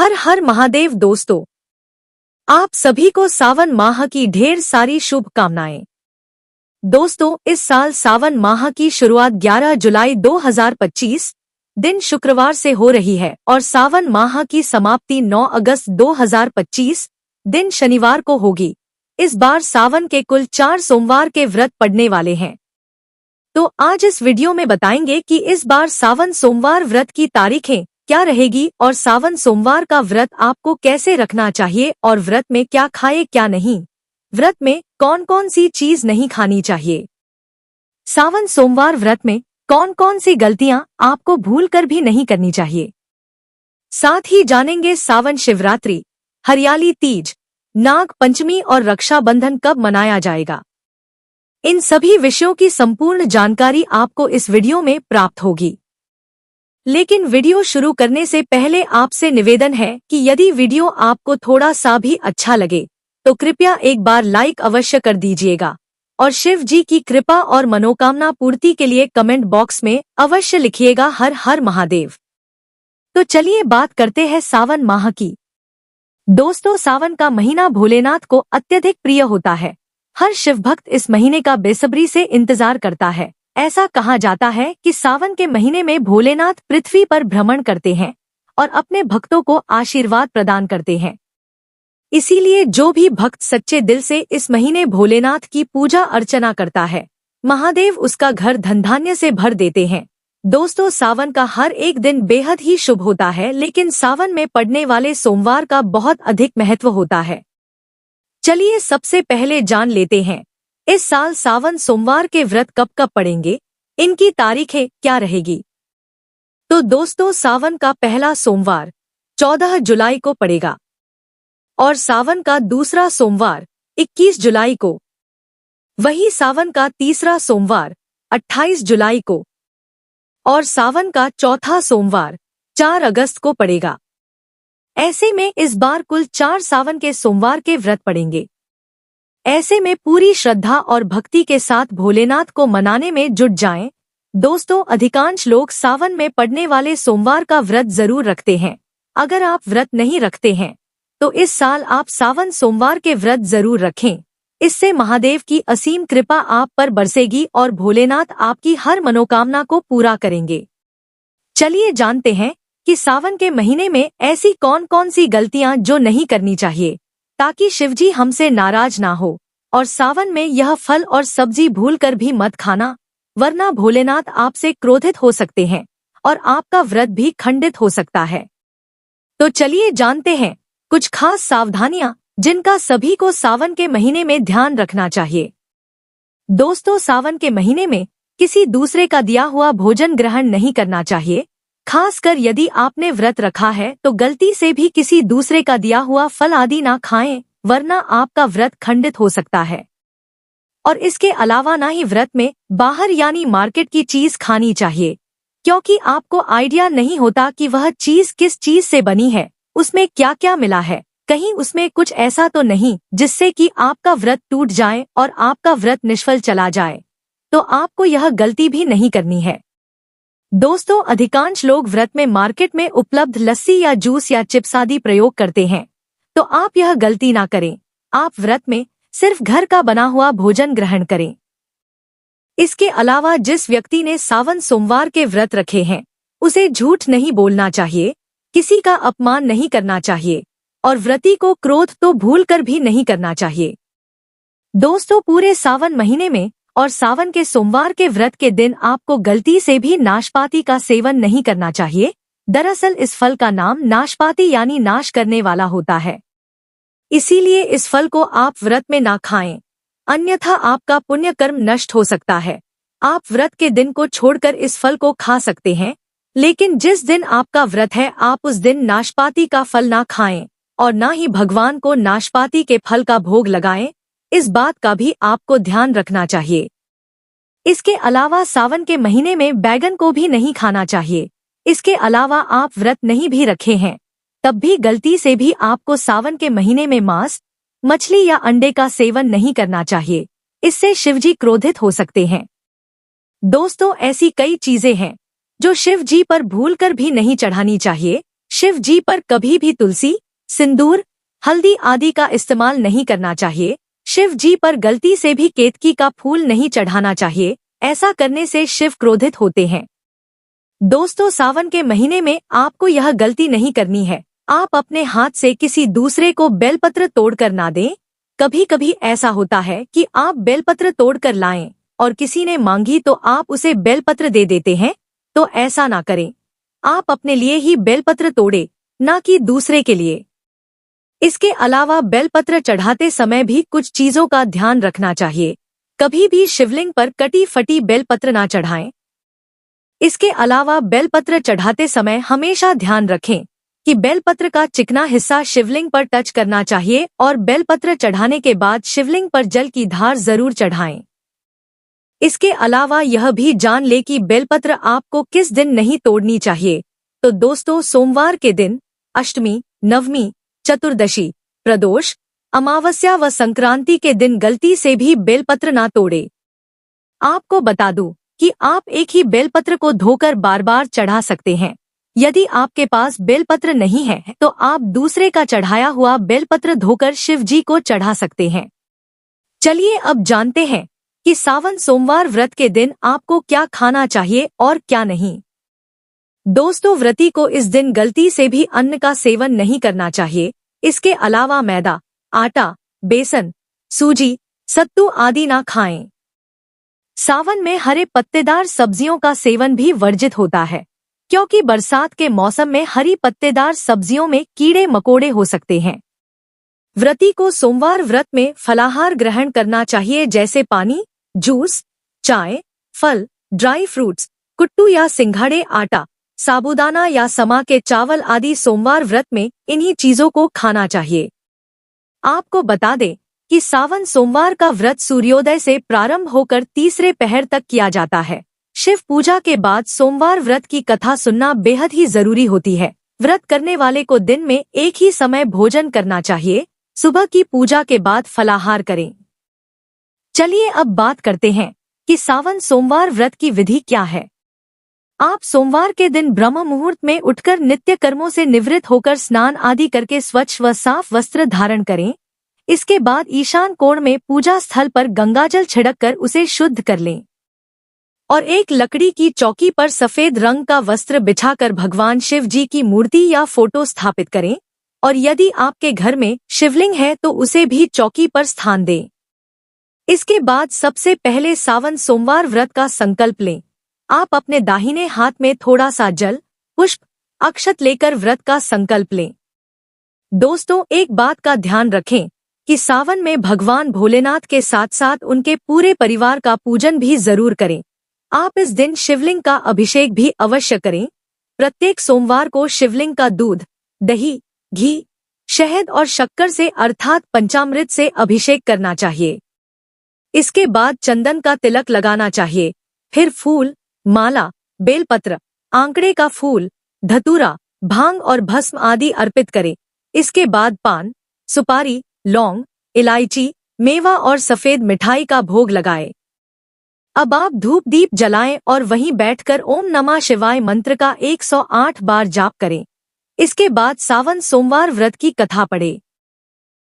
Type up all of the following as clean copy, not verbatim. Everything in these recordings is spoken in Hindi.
हर हर महादेव दोस्तों, आप सभी को सावन माह की ढेर सारी शुभकामनाएं। दोस्तों, इस साल सावन माह की शुरुआत 11 जुलाई 2025 दिन शुक्रवार से हो रही है और सावन माह की समाप्ति 9 अगस्त 2025 दिन शनिवार को होगी। इस बार सावन के कुल 4 सोमवार के व्रत पड़ने वाले हैं। तो आज इस वीडियो में बताएंगे कि इस बार सावन सोमवार व्रत की तारीखें क्या रहेगी और सावन सोमवार का व्रत आपको कैसे रखना चाहिए और व्रत में क्या खाए क्या नहीं, व्रत में कौन कौन सी चीज नहीं खानी चाहिए। सावन सोमवार व्रत में कौन कौन सी गलतियां आपको भूलकर भी नहीं करनी चाहिए। साथ ही जानेंगे सावन शिवरात्रि, हरियाली तीज, नाग पंचमी और रक्षाबंधन कब मनाया जाएगा। इन सभी विषयों की संपूर्ण जानकारी आपको इस वीडियो में प्राप्त होगी। लेकिन वीडियो शुरू करने से पहले आपसे निवेदन है कि यदि वीडियो आपको थोड़ा सा भी अच्छा लगे तो कृपया एक बार लाइक अवश्य कर दीजिएगा और शिव जी की कृपा और मनोकामना पूर्ति के लिए कमेंट बॉक्स में अवश्य लिखिएगा हर हर महादेव। तो चलिए बात करते हैं सावन माह की। दोस्तों, सावन का महीना भोलेनाथ को अत्यधिक प्रिय होता है। हर शिव भक्त इस महीने का बेसब्री से इंतजार करता है। ऐसा कहा जाता है कि सावन के महीने में भोलेनाथ पृथ्वी पर भ्रमण करते हैं और अपने भक्तों को आशीर्वाद प्रदान करते हैं। इसीलिए जो भी भक्त सच्चे दिल से इस महीने भोलेनाथ की पूजा अर्चना करता है, महादेव उसका घर धन धान्य से भर देते हैं। दोस्तों, सावन का हर एक दिन बेहद ही शुभ होता है, लेकिन सावन में पड़ने वाले सोमवार का बहुत अधिक महत्व होता है। चलिए सबसे पहले जान लेते हैं इस साल सावन सोमवार के व्रत कब कब पड़ेंगे, इनकी तारीखें क्या रहेगी। तो दोस्तों, सावन का पहला सोमवार 14 जुलाई को पड़ेगा और सावन का दूसरा सोमवार 21 जुलाई को। वही सावन का तीसरा सोमवार 28 जुलाई को और सावन का चौथा सोमवार 4 अगस्त को पड़ेगा। ऐसे में इस बार कुल 4 सावन के सोमवार के व्रत पड़ेंगे। ऐसे में पूरी श्रद्धा और भक्ति के साथ भोलेनाथ को मनाने में जुट जाएं। दोस्तों, अधिकांश लोग सावन में पड़ने वाले सोमवार का व्रत जरूर रखते हैं। अगर आप व्रत नहीं रखते हैं तो इस साल आप सावन सोमवार के व्रत जरूर रखें। इससे महादेव की असीम कृपा आप पर बरसेगी और भोलेनाथ आपकी हर मनोकामना को पूरा करेंगे। चलिए जानते हैं कि सावन के महीने में ऐसी कौन कौन सी गलतियां जो नहीं करनी चाहिए ताकि शिवजी हमसे नाराज ना हो। और सावन में यह फल और सब्जी भूलकर भी मत खाना, वरना भोलेनाथ आपसे क्रोधित हो सकते हैं और आपका व्रत भी खंडित हो सकता है। तो चलिए जानते हैं कुछ खास सावधानियां जिनका सभी को सावन के महीने में ध्यान रखना चाहिए। दोस्तों, सावन के महीने में किसी दूसरे का दिया हुआ भोजन ग्रहण नहीं करना चाहिए। खासकर यदि आपने व्रत रखा है तो गलती से भी किसी दूसरे का दिया हुआ फल आदि ना खाएं, वरना आपका व्रत खंडित हो सकता है। और इसके अलावा ना ही व्रत में बाहर यानी मार्केट की चीज खानी चाहिए, क्योंकि आपको आइडिया नहीं होता कि वह चीज किस चीज से बनी है, उसमें क्या क्या मिला है। कहीं उसमें कुछ ऐसा तो नहीं जिससे कि आपका व्रत टूट जाए और आपका व्रत निष्फल चला जाए। तो आपको यह गलती भी नहीं करनी है। दोस्तों, अधिकांश लोग व्रत में मार्केट में उपलब्ध लस्सी या जूस या चिप्स आदि प्रयोग करते हैं, तो आप यह गलती ना करें। आप व्रत में सिर्फ घर का बना हुआ भोजन ग्रहण करें। इसके अलावा जिस व्यक्ति ने सावन सोमवार के व्रत रखे हैं उसे झूठ नहीं बोलना चाहिए, किसी का अपमान नहीं करना चाहिए और व्रती को क्रोध तो भूलकर भी नहीं करना चाहिए। दोस्तों, पूरे सावन महीने में और सावन के सोमवार के व्रत के दिन आपको गलती से भी नाशपाती का सेवन नहीं करना चाहिए। दरअसल इस फल का नाम नाशपाती यानी नाश करने वाला होता है। इसीलिए इस फल को आप व्रत में ना खाएं, अन्यथा आपका पुण्य कर्म नष्ट हो सकता है। आप व्रत के दिन को छोड़कर इस फल को खा सकते हैं, लेकिन जिस दिन आपका व्रत है आप उस दिन नाशपाती का फल ना खाएं और ना ही भगवान को नाशपाती के फल का भोग लगाएं। इस बात का भी आपको ध्यान रखना चाहिए। इसके अलावा सावन के महीने में बैगन को भी नहीं खाना चाहिए। इसके अलावा आप व्रत नहीं भी रखे हैं तब भी गलती से भी आपको सावन के महीने में मांस, मछली या अंडे का सेवन नहीं करना चाहिए। इससे शिवजी क्रोधित हो सकते हैं। दोस्तों, ऐसी कई चीजें हैं जो शिव जी पर भूलकर भी नहीं चढ़ानी चाहिए। शिव जी पर कभी भी तुलसी, सिंदूर, हल्दी आदि का इस्तेमाल नहीं करना चाहिए। शिव जी पर गलती से भी केतकी का फूल नहीं चढ़ाना चाहिए, ऐसा करने से शिव क्रोधित होते हैं। दोस्तों, सावन के महीने में आपको यह गलती नहीं करनी है। आप अपने हाथ से किसी दूसरे को बेलपत्र तोड़कर ना दें। कभी कभी ऐसा होता है कि आप बेलपत्र तोड़कर लाएं और किसी ने मांगी तो आप उसे बेलपत्र दे देते हैं, तो ऐसा ना करें। आप अपने लिए ही बेलपत्र तोड़े, ना कि दूसरे के लिए। इसके अलावा बेलपत्र चढ़ाते समय भी कुछ चीजों का ध्यान रखना चाहिए। कभी भी शिवलिंग पर कटी फटी बेलपत्र ना चढ़ाएं। इसके अलावा बेलपत्र चढ़ाते समय हमेशा ध्यान रखें कि बेलपत्र का चिकना हिस्सा शिवलिंग पर टच करना चाहिए और बेलपत्र चढ़ाने के बाद शिवलिंग पर जल की धार जरूर चढ़ाएं। इसके अलावा यह भी जान ले कि बेलपत्र आपको किस दिन नहीं तोड़नी चाहिए। तो दोस्तों, सोमवार के दिन, अष्टमी, नवमी, चतुर्दशी, प्रदोष, अमावस्या व संक्रांति के दिन गलती से भी बेलपत्र ना तोड़े। आपको बता दूं कि आप एक ही बेलपत्र को धोकर बार बार चढ़ा सकते हैं। यदि आपके पास बेलपत्र नहीं है तो आप दूसरे का चढ़ाया हुआ बेलपत्र धोकर शिव जी को चढ़ा सकते हैं। चलिए अब जानते हैं कि सावन सोमवार व्रत के दिन आपको क्या खाना चाहिए और क्या नहीं। दोस्तों, व्रती को इस दिन गलती से भी अन्न का सेवन नहीं करना चाहिए। इसके अलावा मैदा, आटा, बेसन, सूजी, सत्तू आदि ना खाएं। सावन में हरे पत्तेदार सब्जियों का सेवन भी वर्जित होता है, क्योंकि बरसात के मौसम में हरी पत्तेदार सब्जियों में कीड़े मकोड़े हो सकते हैं। व्रती को सोमवार व्रत में फलाहार ग्रहण करना चाहिए, जैसे पानी, जूस, चाय, फल, ड्राई फ्रूट्स, कुट्टू या सिंघाड़े, आटा, साबूदाना या समा के चावल आदि सोमवार व्रत में इन्हीं चीजों को खाना चाहिए। आपको बता दें कि सावन सोमवार का व्रत सूर्योदय से प्रारंभ होकर तीसरे पहर तक किया जाता है। शिव पूजा के बाद सोमवार व्रत की कथा सुनना बेहद ही जरूरी होती है। व्रत करने वाले को दिन में एक ही समय भोजन करना चाहिए। सुबह की पूजा के बाद फलाहार करें। चलिए अब बात करते हैं कि सावन सोमवार व्रत की विधि क्या है। आप सोमवार के दिन ब्रह्म मुहूर्त में उठकर नित्य कर्मों से निवृत्त होकर स्नान आदि करके स्वच्छ व साफ वस्त्र धारण करें। इसके बाद ईशान कोण में पूजा स्थल पर गंगाजल छिड़ककर उसे शुद्ध कर लें और एक लकड़ी की चौकी पर सफेद रंग का वस्त्र बिछाकर भगवान शिव जी की मूर्ति या फोटो स्थापित करें और यदि आपके घर में शिवलिंग है तो उसे भी चौकी पर स्थान दें। इसके बाद सबसे पहले सावन सोमवार व्रत का संकल्प लें। आप अपने दाहिने हाथ में थोड़ा सा जल, पुष्प, अक्षत लेकर व्रत का संकल्प लें। दोस्तों, एक बात का ध्यान रखें कि सावन में भगवान भोलेनाथ के साथ साथ उनके पूरे परिवार का पूजन भी जरूर करें। आप इस दिन शिवलिंग का अभिषेक भी अवश्य करें। प्रत्येक सोमवार को शिवलिंग का दूध, दही, घी, शहद और शक्कर से अर्थात पंचामृत से अभिषेक करना चाहिए। इसके बाद चंदन का तिलक लगाना चाहिए। फिर फूल, माला, बेलपत्र, आंकड़े का फूल, धतूरा, भांग और भस्म आदि अर्पित करें। इसके बाद पान, सुपारी, लौंग, इलायची, मेवा और सफेद मिठाई का भोग लगाएं। अब आप धूप दीप जलाएं और वहीं बैठकर ओम नमः शिवाय मंत्र का 108 बार जाप करें। इसके बाद सावन सोमवार व्रत की कथा पढ़ें।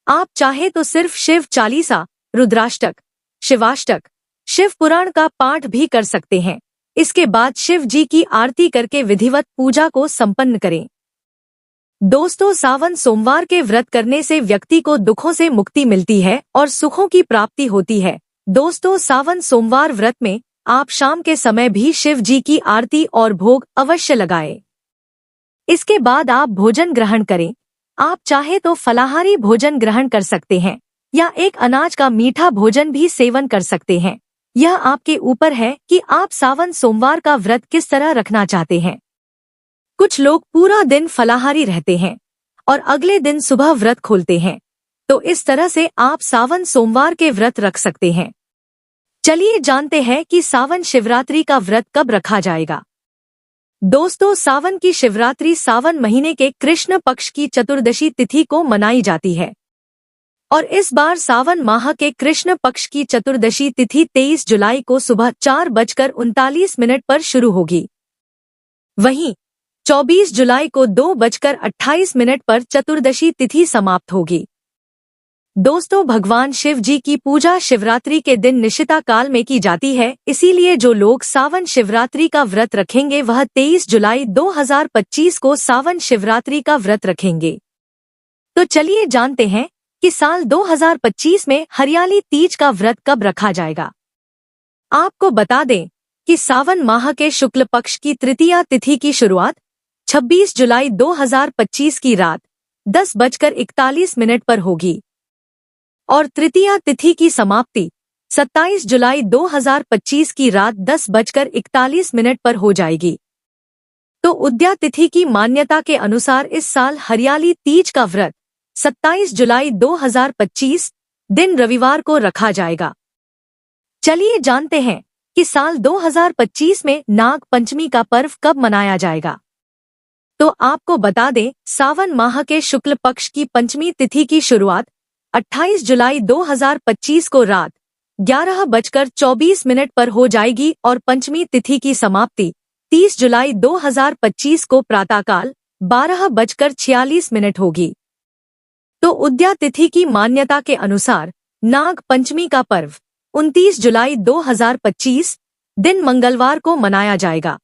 आप चाहे तो सिर्फ शिव चालीसा, रुद्राष्टक, शिवाष्टक, शिव पुराण का पाठ भी कर सकते हैं। इसके बाद शिव जी की आरती करके विधिवत पूजा को संपन्न करें। दोस्तों, सावन सोमवार के व्रत करने से व्यक्ति को दुखों से मुक्ति मिलती है और सुखों की प्राप्ति होती है। दोस्तों, सावन सोमवार व्रत में आप शाम के समय भी शिव जी की आरती और भोग अवश्य लगाएं। इसके बाद आप भोजन ग्रहण करें। आप चाहे तो फलाहारी भोजन ग्रहण कर सकते हैं या एक अनाज का मीठा भोजन भी सेवन कर सकते हैं। यह आपके ऊपर है कि आप सावन सोमवार का व्रत किस तरह रखना चाहते हैं। कुछ लोग पूरा दिन फलाहारी रहते हैं और अगले दिन सुबह व्रत खोलते हैं, तो इस तरह से आप सावन सोमवार के व्रत रख सकते हैं। चलिए जानते हैं कि सावन शिवरात्रि का व्रत कब रखा जाएगा। दोस्तों, सावन की शिवरात्रि सावन महीने के कृष्ण पक्ष की चतुर्दशी तिथि को मनाई जाती है और इस बार सावन माह के कृष्ण पक्ष की चतुर्दशी तिथि 23 जुलाई को सुबह 4:39 पर शुरू होगी। वहीं 24 जुलाई को 2:28 पर चतुर्दशी तिथि समाप्त होगी। दोस्तों, भगवान शिव जी की पूजा शिवरात्रि के दिन निशिता काल में की जाती है, इसीलिए जो लोग सावन शिवरात्रि का व्रत रखेंगे वह 23 जुलाई 2025 को सावन शिवरात्रि का व्रत रखेंगे। तो चलिए जानते हैं कि साल 2025 में हरियाली तीज का व्रत कब रखा जाएगा। आपको बता दें कि सावन माह के शुक्ल पक्ष की तृतीया तिथि की शुरुआत 26 जुलाई 2025 की रात 10:41 पर होगी और तृतीया तिथि की समाप्ति 27 जुलाई 2025 की रात 10:41 पर हो जाएगी। तो उद्या तिथि की मान्यता के अनुसार इस साल हरियाली तीज का व्रत 27 जुलाई 2025 दिन रविवार को रखा जाएगा। चलिए जानते हैं कि साल 2025 में नाग पंचमी का पर्व कब मनाया जाएगा। तो आपको बता दें, सावन माह के शुक्ल पक्ष की पंचमी तिथि की शुरुआत 28 जुलाई 2025 को रात 11:24 पर हो जाएगी और पंचमी तिथि की समाप्ति 30 जुलाई 2025 को प्रातःकाल 12:46 होगी। तो उद्या तिथि की मान्यता के अनुसार नाग पंचमी का पर्व 29 जुलाई 2025 दिन मंगलवार को मनाया जाएगा।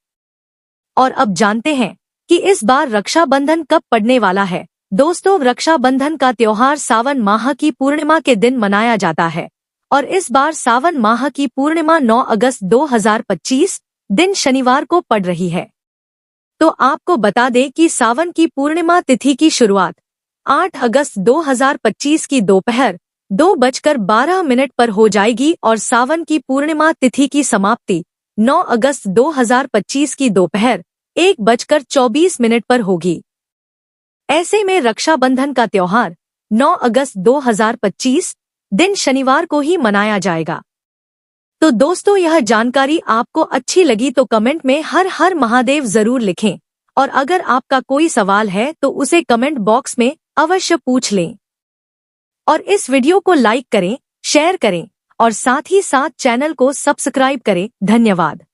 और अब जानते हैं कि इस बार रक्षाबंधन कब पड़ने वाला है। दोस्तों, रक्षाबंधन का त्योहार सावन माह की पूर्णिमा के दिन मनाया जाता है और इस बार सावन माह की पूर्णिमा 9 अगस्त 2025 दिन शनिवार को पड़ रही है। तो आपको बता दें कि सावन की पूर्णिमा तिथि की शुरुआत 8 अगस्त 2025 की दोपहर 2:12 पर हो जाएगी और सावन की पूर्णिमा तिथि की समाप्ति 9 अगस्त 2025 की दोपहर 1:24 पर होगी। ऐसे में रक्षाबंधन का त्योहार 9 अगस्त 2025 दिन शनिवार को ही मनाया जाएगा। तो दोस्तों, यह जानकारी आपको अच्छी लगी तो कमेंट में हर हर महादेव जरूर लिखें और अगर आपका कोई सवाल है तो उसे कमेंट बॉक्स में अवश्य पूछ लें। और इस वीडियो को लाइक करें, शेयर करें और साथ ही साथ चैनल को सब्सक्राइब करें। धन्यवाद।